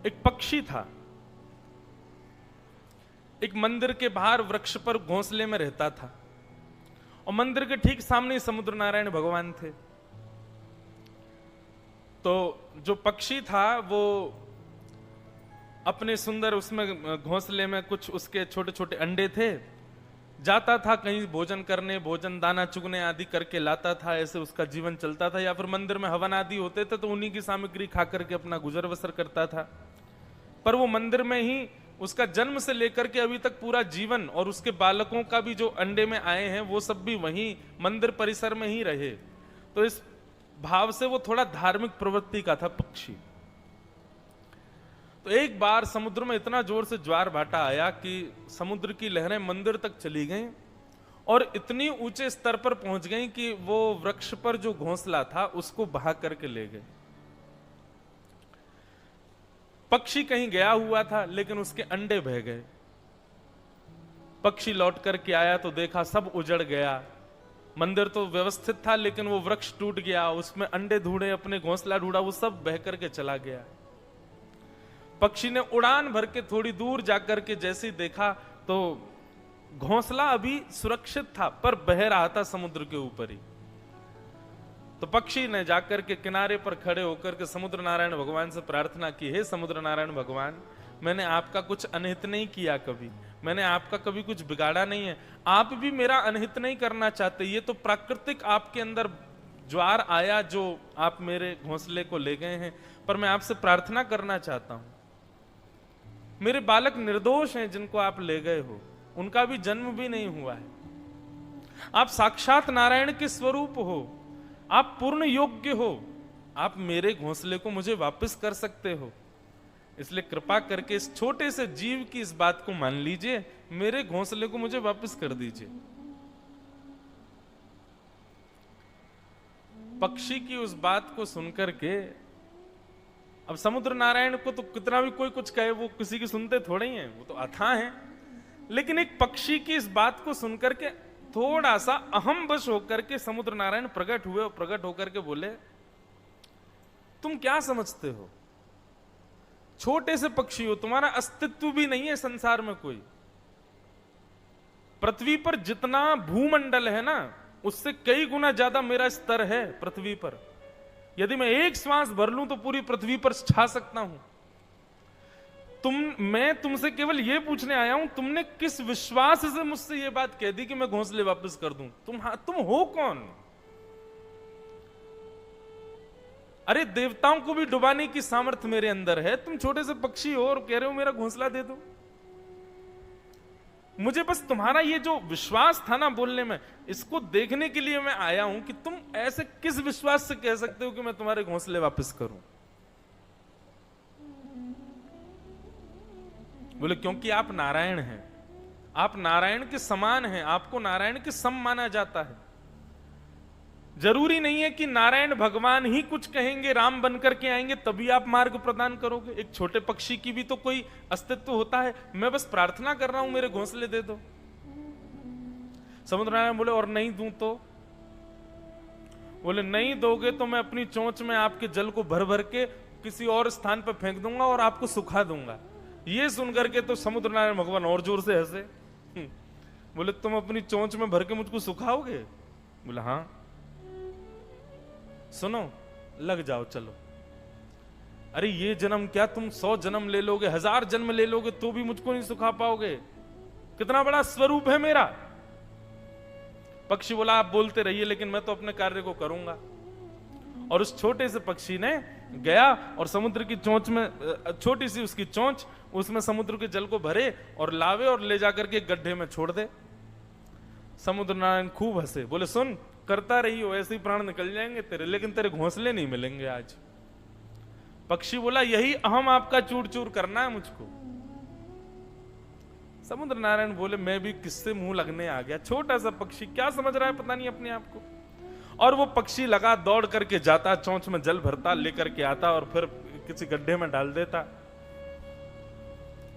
एक पक्षी था, एक मंदिर के बाहर वृक्ष पर घोंसले में रहता था और मंदिर के ठीक सामने समुद्र नारायण भगवान थे। तो जो पक्षी था वो अपने सुंदर उसमें घोंसले में कुछ उसके छोटे छोटे अंडे थे, जाता था कहीं भोजन करने, भोजन दाना चुगने आदि करके लाता था, ऐसे उसका जीवन चलता था। या फिर मंदिर में हवन आदि होते थे तो उन्हीं की सामग्री खा करके अपना गुजर बसर करता था। पर वो मंदिर में ही उसका जन्म से लेकर के अभी तक पूरा जीवन, और उसके बालकों का भी जो अंडे में आए हैं वो सब भी वहीं मंदिर परिसर में ही रहे। तो इस भाव से वो थोड़ा धार्मिक प्रवृत्ति का था पक्षी। तो एक बार समुद्र में इतना जोर से ज्वार भाटा आया कि समुद्र की लहरें मंदिर तक चली गईं और इतनी ऊंचे स्तर पर पहुंच गईं कि वो वृक्ष पर जो घोंसला था उसको बहा करके ले गए। पक्षी कहीं गया हुआ था लेकिन उसके अंडे बह गए। पक्षी लौट करके आया तो देखा सब उजड़ गया। मंदिर तो व्यवस्थित था लेकिन वो वृक्ष टूट गया, उसमें अंडे ढूंढे, अपने घोंसला ढूंढा, वो सब बह करके चला गया। पक्षी ने उड़ान भर के थोड़ी दूर जाकर के जैसे देखा तो घोंसला अभी सुरक्षित था पर बह रहा था समुद्र के ऊपर ही। तो पक्षी ने जाकर के किनारे पर खड़े होकर के समुद्र नारायण भगवान से प्रार्थना की, हे समुद्र नारायण भगवान, मैंने आपका कुछ अनहित नहीं किया, कभी मैंने आपका कभी कुछ बिगाड़ा नहीं है, आप भी मेरा अनहित नहीं करना चाहते। ये तो प्राकृतिक आपके अंदर ज्वार आया जो आप मेरे घोंसले को ले गए हैं, पर मैं आपसे प्रार्थना करना चाहता हूं, मेरे बालक निर्दोष हैं जिनको आप ले गए हो, उनका भी जन्म भी नहीं हुआ है। आप साक्षात नारायण के स्वरूप हो, आप पूर्ण योग्य हो, आप मेरे घोंसले को मुझे वापस कर सकते हो, इसलिए कृपा करके इस छोटे से जीव की इस बात को मान लीजिए, मेरे घोंसले को मुझे वापस कर दीजिए। पक्षी की उस बात को सुनकर के अब समुद्र नारायण को तो कितना भी कोई कुछ कहे वो किसी की सुनते थोड़े ही हैं, वो तो अथाह हैं। लेकिन एक पक्षी की इस बात को सुनकर के थोड़ा सा अहम वश होकर के समुद्र नारायण प्रकट हुए और प्रकट होकर के बोले, तुम क्या समझते हो, छोटे से पक्षी हो, तुम्हारा अस्तित्व भी नहीं है संसार में कोई। पृथ्वी पर जितना भूमंडल है ना, उससे कई गुना ज्यादा मेरा स्तर है पृथ्वी पर। यदि मैं एक श्वास भर लूं तो पूरी पृथ्वी पर छा सकता हूं। मैं तुमसे केवल यह पूछने आया हूं, तुमने किस विश्वास से मुझसे यह बात कह दी कि मैं घोंसले वापस कर दूं? तुम हो कौन? अरे देवताओं को भी डुबाने की सामर्थ्य मेरे अंदर है, तुम छोटे से पक्षी हो और कह रहे हो मेरा घोंसला दे दो। मुझे बस तुम्हारा ये जो विश्वास था ना बोलने में, इसको देखने के लिए मैं आया हूं कि तुम ऐसे किस विश्वास से कह सकते हो कि मैं तुम्हारे घोंसले वापस करूं। बोले क्योंकि आप नारायण हैं, आप नारायण के समान हैं, आपको नारायण के सम माना जाता है। जरूरी नहीं है कि नारायण भगवान ही कुछ कहेंगे, राम बनकर के आएंगे तभी आप मार्ग प्रदान करोगे। एक छोटे पक्षी की भी तो कोई अस्तित्व होता है। मैं बस प्रार्थना कर रहा हूं मेरे घोंसले दे दो। समुद्र नारायण बोले और नहीं दूं तो? बोले नहीं दोगे तो मैं अपनी चोंच में आपके जल को भर भर के किसी और स्थान पर फेंक दूंगा और आपको सुखा दूंगा। ये सुनकर के तो समुद्र नारायण भगवान और जोर से हंसे। बोले तुम अपनी चोंच में भर के मुझको सुखाओगे? बोले हाँ। सुनो, लग जाओ, चलो। अरे ये जन्म क्या, तुम 100 जन्म ले लोगे, 1000 जन्म ले लोगे तो भी मुझको नहीं सुखा पाओगे। कितना बड़ा स्वरूप है मेरा। पक्षी बोला आप बोलते रहिए लेकिन मैं तो अपने कार्य को करूंगा। और उस छोटे से पक्षी ने गया और समुद्र की चोंच में, छोटी सी उसकी चोंच, उसमें समुद्र के जल को भरे और लावे और ले जाकर के गड्ढे में छोड़ दे। समुद्र नारायण खूब हंसे, बोले सुन, करता रही हो, ऐसे ही प्राण निकल जाएंगे तेरे, लेकिन तेरे घोंसले नहीं मिलेंगे आज। पक्षी बोला यही अहम आपका चूर चूर करना है मुझको। समुद्र नारायण बोले मैं भी किससे मुंह लगने आ गया, छोटा सा पक्षी क्या समझ रहा है पता नहीं अपने आप को। और वो पक्षी लगा दौड़ करके जाता, चोंच में जल भरता, लेकर के आता और फिर किसी गड्ढे में डाल देता।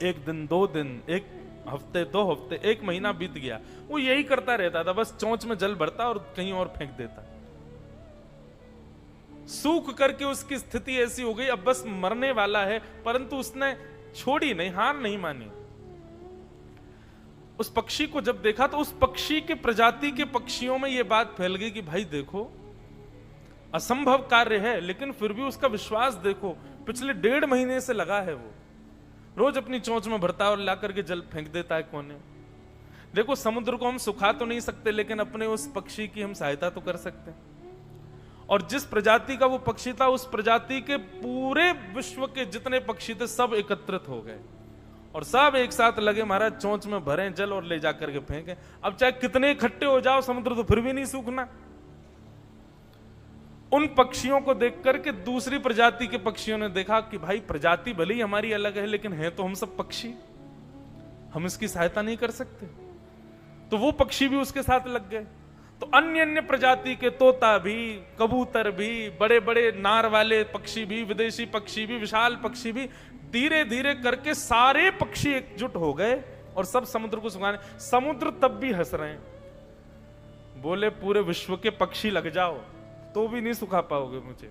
1 दिन 2 दिन, 1 हफ्ते 2 हफ्ते, 1 महीना बीत गया, वो यही करता रहता था, बस चोंच में जल भरता और कहीं और फेंक देता। सूख करके उसकी स्थिति ऐसी हो गई, अब बस मरने वाला है, परंतु उसने छोड़ी नहीं, हार नहीं मानी। उस पक्षी को जब देखा तो उस पक्षी के प्रजाति के पक्षियों में यह बात फैल गई कि भाई देखो, असंभव कार्य है, लेकिन फिर भी उसका विश्वास देखो, पिछले 1.5 महीने से लगा है, वो रोज अपनी चोंच में भरता है और ला करके जल फेंक देता है कोने। देखो, समुद्र को हम सुखा तो नहीं सकते, लेकिन अपने उस पक्षी की हम सहायता तो कर सकते हैं। और जिस प्रजाति का वो पक्षी था, उस प्रजाति के पूरे विश्व के जितने पक्षी थे सब एकत्रित हो गए और सब एक साथ लगे महाराज चोंच में भरें जल और ले जाकर के फेंकें। अब चाहे कितने इकट्ठे हो जाओ, समुद्र तो फिर भी नहीं सूखना। उन पक्षियों को देख करके दूसरी प्रजाति के पक्षियों ने देखा कि भाई प्रजाति भले ही हमारी अलग है, लेकिन है तो हम सब पक्षी, हम इसकी सहायता नहीं कर सकते। तो वो पक्षी भी उसके साथ लग गए। तो अन्य अन्य प्रजाति के तोता भी, कबूतर भी, बड़े बड़े नार वाले पक्षी भी, विदेशी पक्षी भी, विशाल पक्षी भी, धीरे धीरे करके सारे पक्षी एकजुट हो गए और सब समुद्र को सुखाने। समुद्र तब भी हंस रहे हैं, बोले पूरे विश्व के पक्षी लग जाओ तो भी नहीं सुखा पाओगे मुझे।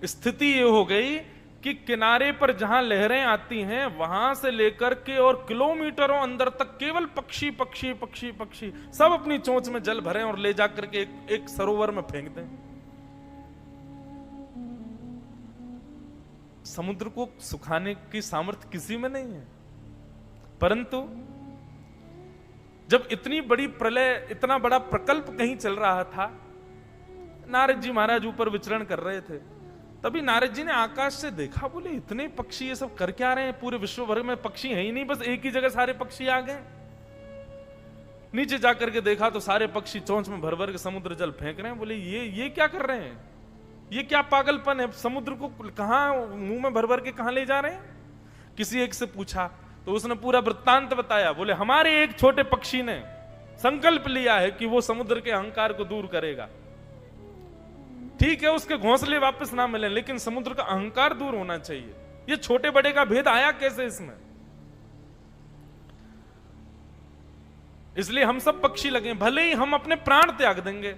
स्थिति ये हो गई कि किनारे पर जहां लहरें आती हैं वहां से लेकर के और किलोमीटरों अंदर तक केवल पक्षी पक्षी पक्षी पक्षी सब अपनी चोंच में जल भरें और ले जाकर के एक सरोवर में फेंक दें। समुद्र को सुखाने की सामर्थ्य किसी में नहीं है, परंतु जब इतनी बड़ी प्रलय, इतना बड़ा प्रकल्प कहीं चल रहा था, नारद जी महाराज ऊपर विचरण कर रहे थे, तभी नारद जी ने आकाश से देखा, बोले इतने पक्षी ये सब कर क्या रहे हैं, पूरे विश्व भर में पक्षी है ही नहीं, बस एक ही जगह सारे पक्षी आ गए। नीचे जाकर के देखा तो सारे पक्षी चोंच में भर भर के समुद्र जल फेंक रहे हैं। बोले ये क्या कर रहे हैं, ये क्या पागलपन है, समुद्र को कहां मुंह में भर भर के कहां ले जा रहे हैं। किसी एक से पूछा तो उसने पूरा वृत्तांत बताया। बोले हमारे एक छोटे पक्षी ने संकल्प लिया है कि वो समुद्र के अहंकार को दूर करेगा। ठीक है, उसके घोंसले वापस ना मिले, लेकिन समुद्र का अहंकार दूर होना चाहिए। ये छोटे बड़े का भेद आया कैसे इसमें? इसलिए हम सब पक्षी लगे, भले ही हम अपने प्राण त्याग देंगे,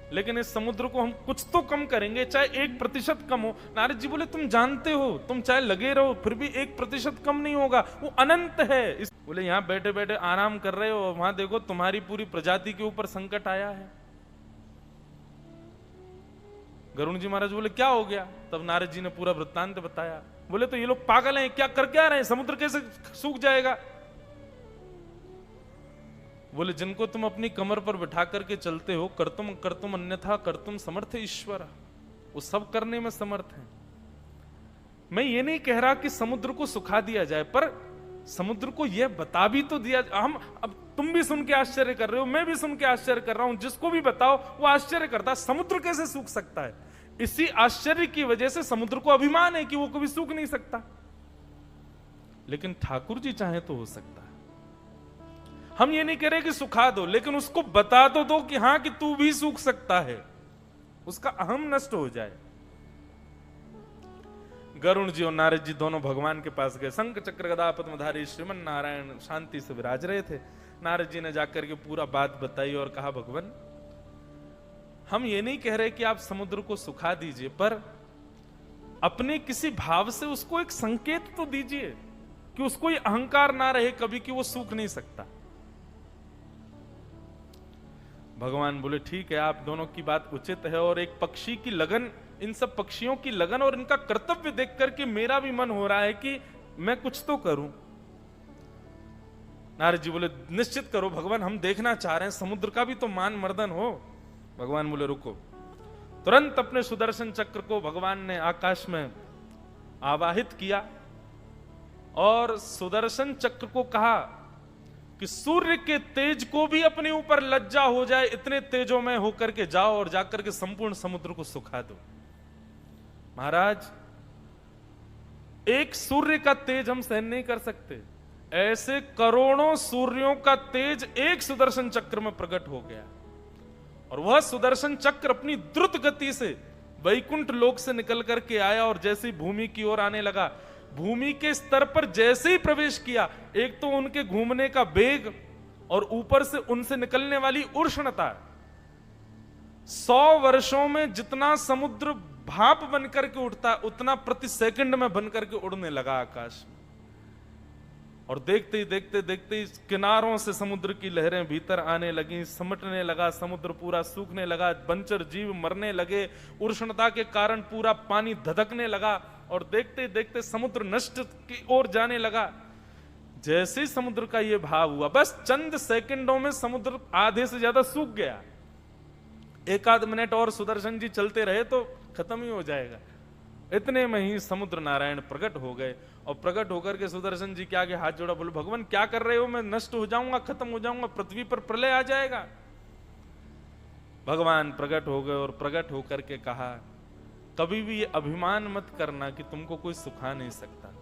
लेकिन इस समुद्र को हम कुछ तो कम करेंगे, चाहे 1% कम हो। नारद जी बोले तुम जानते हो, तुम चाहे लगे रहो फिर भी 1% कम नहीं होगा, वो अनंत है। बोले यहां बैठे बैठे आराम कर रहे हो, वहां देखो तुम्हारी पूरी प्रजाति के ऊपर संकट आया है। गरुण जी महाराज बोले क्या हो गया? तब नारद जी ने पूरा वृत्तांत बताया। बोले तो ये लोग पागल हैं, क्या कर क्या रहे हैं, समुद्र कैसे सूख जाएगा? बोले जिनको तुम अपनी कमर पर बिठा करके चलते हो, करतुम अन्यथा करतुम समर्थ ईश्वर, वो सब करने में समर्थ है। मैं ये नहीं कह रहा कि समुद्र को सुखा दिया जाए, पर समुद्र को यह बता भी तो दिया। हम अब तुम भी सुन के आश्चर्य कर रहे हो, मैं भी सुन के आश्चर्य कर रहा हूं, जिसको भी बताओ वो आश्चर्य करता है, समुद्र कैसे सूख सकता है। इसी आश्चर्य की वजह से समुद्र को अभिमान है कि वो कभी सूख नहीं सकता, लेकिन ठाकुर जी चाहे तो हो सकता है। हम ये नहीं कह रहे कि सुखा दो, लेकिन उसको बता तो दो कि हां कि तू भी सूख सकता है, उसका अहम नष्ट हो जाए। गरुण जी और नारद जी दोनों भगवान के पास गए। शंख चक्र गदा पद्मधारी श्रीमन नारायण शांति से विराज रहे थे। नारद जी ने जाकर के पूरा बात बताई और कहा भगवान हम ये नहीं कह रहे कि आप समुद्र को सुखा दीजिए, पर अपने किसी भाव से उसको एक संकेत तो दीजिए कि उसको ये अहंकार ना रहे कभी कि वो सूख नहीं सकता। भगवान बोले ठीक है, आप दोनों की बात उचित है, और एक पक्षी की लगन, इन सब पक्षियों की लगन और इनका कर्तव्य देख करके मेरा भी मन हो रहा है कि मैं कुछ तो करूं। नारद जी बोले निश्चित करो भगवान, हम देखना चाह रहे हैं, समुद्र का भी तो मान मर्दन हो। भगवान बोले रुको। तुरंत अपने सुदर्शन चक्र को भगवान ने आकाश में आवाहित किया और सुदर्शन चक्र को कहा कि सूर्य के तेज को भी अपने ऊपर लज्जा हो जाए, इतने तेजों में होकर के जाओ और जाकर के संपूर्ण समुद्र को सुखा दो। महाराज एक सूर्य का तेज हम सहन नहीं कर सकते, ऐसे करोड़ों सूर्यों का तेज एक सुदर्शन चक्र में प्रकट हो गया। और वह सुदर्शन चक्र अपनी द्रुत गति से वैकुंठ लोक से निकल करके आया और जैसे ही भूमि की ओर आने लगा, भूमि के स्तर पर जैसे ही प्रवेश किया, एक तो उनके घूमने का वेग और ऊपर से उनसे निकलने वाली उष्णता, 100 वर्षों में जितना समुद्र भाप बनकर के उठता उतना प्रति सेकंड में बनकर के उड़ने लगा आकाश में। और देखते ही देखते देखते ही किनारों से समुद्र की लहरें भीतर आने लगी, समटने लगा, समुद्र पूरा सूखने लगा, बंचर जीव मरने लगे, उष्णता के कारण पूरा पानी धधकने लगा और देखते ही देखते समुद्र नष्ट की ओर जाने लगा। जैसे ही समुद्र का यह भाव हुआ, बस चंद सेकंडों में समुद्र आधे से ज्यादा सूख गया। एक आध मिनट और सुदर्शन जी चलते रहे तो खत्म ही हो जाएगा। इतने में ही समुद्र नारायण प्रकट हो गए और प्रकट होकर के सुदर्शन जी के आगे हाथ जोड़ा, बोले भगवान क्या कर रहे हो, मैं नष्ट हो जाऊंगा, खत्म हो जाऊंगा, पृथ्वी पर प्रलय आ जाएगा। भगवान प्रकट हो गए और प्रकट होकर के कहा, कभी भी ये अभिमान मत करना कि तुमको कोई सुखा नहीं सकता।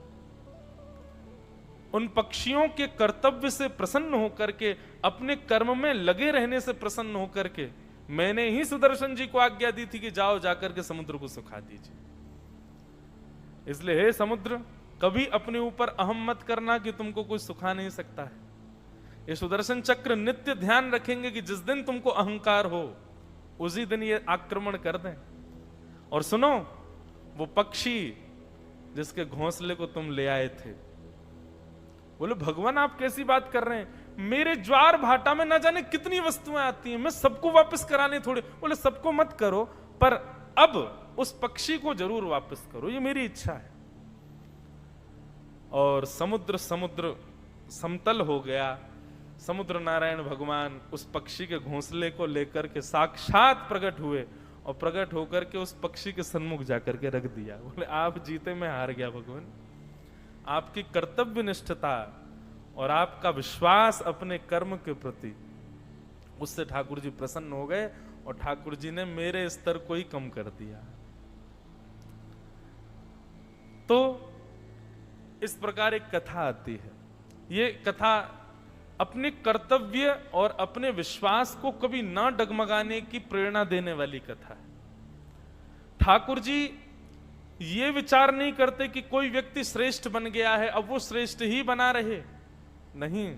उन पक्षियों के कर्तव्य से प्रसन्न होकर के, अपने कर्म में लगे रहने से प्रसन्न होकर के मैंने ही सुदर्शन जी को आज्ञा दी थी कि जाओ जाकर के समुद्र को सुखा दीजिए। इसलिए हे समुद्र, कभी अपने ऊपर अहम मत करना कि तुमको कोई सुखा नहीं सकता है। ये सुदर्शन चक्र नित्य ध्यान रखेंगे कि जिस दिन तुमको अहंकार हो उसी दिन ये आक्रमण कर दें। और सुनो, वो पक्षी जिसके घोंसले को तुम ले आए थे, बोले भगवान आप कैसी बात कर रहे हैं, मेरे ज्वार भाटा में ना जाने कितनी वस्तुएं आती हैं, मैं सबको वापस कराने थोड़े। बोले सबको मत करो, पर अब उस पक्षी को जरूर वापस करो, ये मेरी इच्छा है। और समुद्र समतल हो गया। समुद्र नारायण भगवान उस पक्षी के घोंसले को लेकर के साक्षात प्रकट हुए और प्रकट होकर के उस पक्षी के सन्मुख जाकर के रख दिया। बोले आप जीते, मैं हार गया भगवान। आपकी कर्तव्य निष्ठता और आपका विश्वास अपने कर्म के प्रति, उससे ठाकुर जी प्रसन्न हो गए और ठाकुर जी ने मेरे स्तर को ही कम कर दिया। तो इस प्रकार एक कथा आती है। ये कथा अपने कर्तव्य और अपने विश्वास को कभी ना डगमगाने की प्रेरणा देने वाली कथा है। ठाकुर जी ये विचार नहीं करते कि कोई व्यक्ति श्रेष्ठ बन गया है अब वो श्रेष्ठ ही बना रहे, नहीं।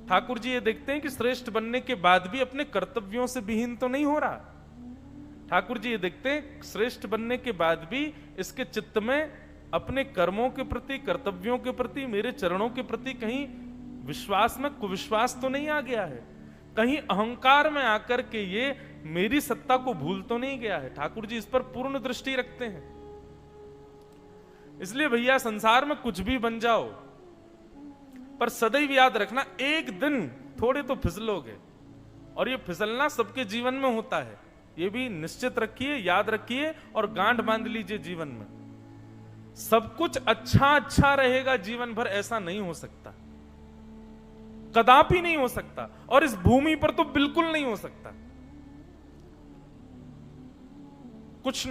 ठाकुर जी ये देखते हैं कि श्रेष्ठ बनने के बाद भी अपने कर्तव्यों से विहीन तो नहीं हो रहा। ठाकुर जी ये देखते हैं श्रेष्ठ बनने के बाद भी इसके चित्त में अपने कर्मों के प्रति, कर्तव्यों के प्रति, मेरे चरणों के प्रति कहीं विश्वास में कुविश्वास तो नहीं आ गया है, कहीं अहंकार में आकर के ये मेरी सत्ता को भूल तो नहीं गया है। ठाकुर जी इस पर पूर्ण दृष्टि रखते हैं। इसलिए भैया संसार में कुछ भी बन जाओ, पर सदैव याद रखना एक दिन थोड़े तो फिसलोगे, और ये फिसलना सबके जीवन में होता है। ये भी निश्चित रखिए, याद रखिए और गांठ बांध लीजिए जीवन में। सब कुछ अच्छा अच्छा रहेगा जीवन भर, ऐसा नहीं हो सकता, कदापि नहीं हो सकता, और इस भूमि पर तो बिल्कुल नहीं हो सकता। कुछ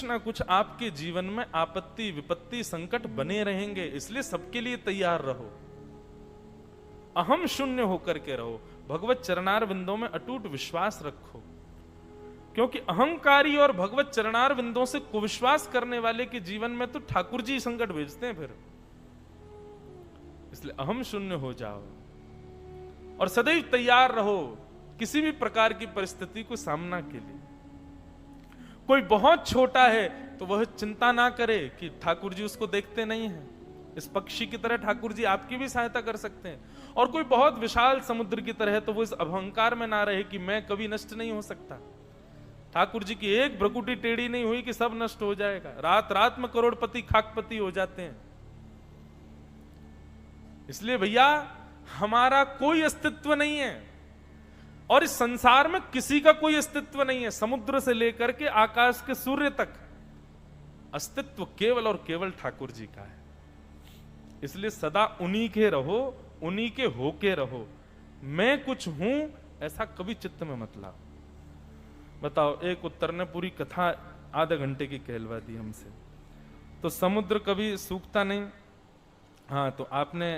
ना कुछ आपके जीवन में आपत्ति, विपत्ति, संकट बने रहेंगे। इसलिए सबके लिए तैयार रहो, अहम शून्य होकर के रहो, भगवत चरणार विंदों में अटूट विश्वास रखो, क्योंकि अहंकारी और भगवत चरणार विंदों से कुविश्वास करने वाले के जीवन में तो ठाकुर जी संकट भेजते हैं फिर। इसलिए अहम शून्य हो जाओ और सदैव तैयार रहो किसी भी प्रकार की परिस्थिति को सामना के लिए। कोई बहुत छोटा है तो वह चिंता ना करे कि ठाकुर जी उसको देखते नहीं हैं। इस पक्षी की तरह ठाकुर जी आपकी भी सहायता कर सकते हैं। और कोई बहुत विशाल समुद्र की तरह है तो वो इस अहंकार में ना रहे कि मैं कभी नष्ट नहीं हो सकता। ठाकुर जी की एक भ्रकुटी टेढ़ी नहीं हुई कि सब नष्ट हो जाएगा। रात रात में करोड़पति खाकपति हो जाते हैं। इसलिए भैया हमारा कोई अस्तित्व नहीं है और इस संसार में किसी का कोई अस्तित्व नहीं है। समुद्र से लेकर के आकाश के सूर्य तक अस्तित्व केवल और केवल ठाकुर जी का है। इसलिए सदा उन्हीं के रहो, उन्हीं के होके रहो। मैं कुछ हूं ऐसा कभी चित्त में मत लाओ। बताओ, एक उत्तर ने पूरी कथा आधे घंटे की कहलवा दी हमसे। तो समुद्र कभी सूखता नहीं। हाँ, तो आपने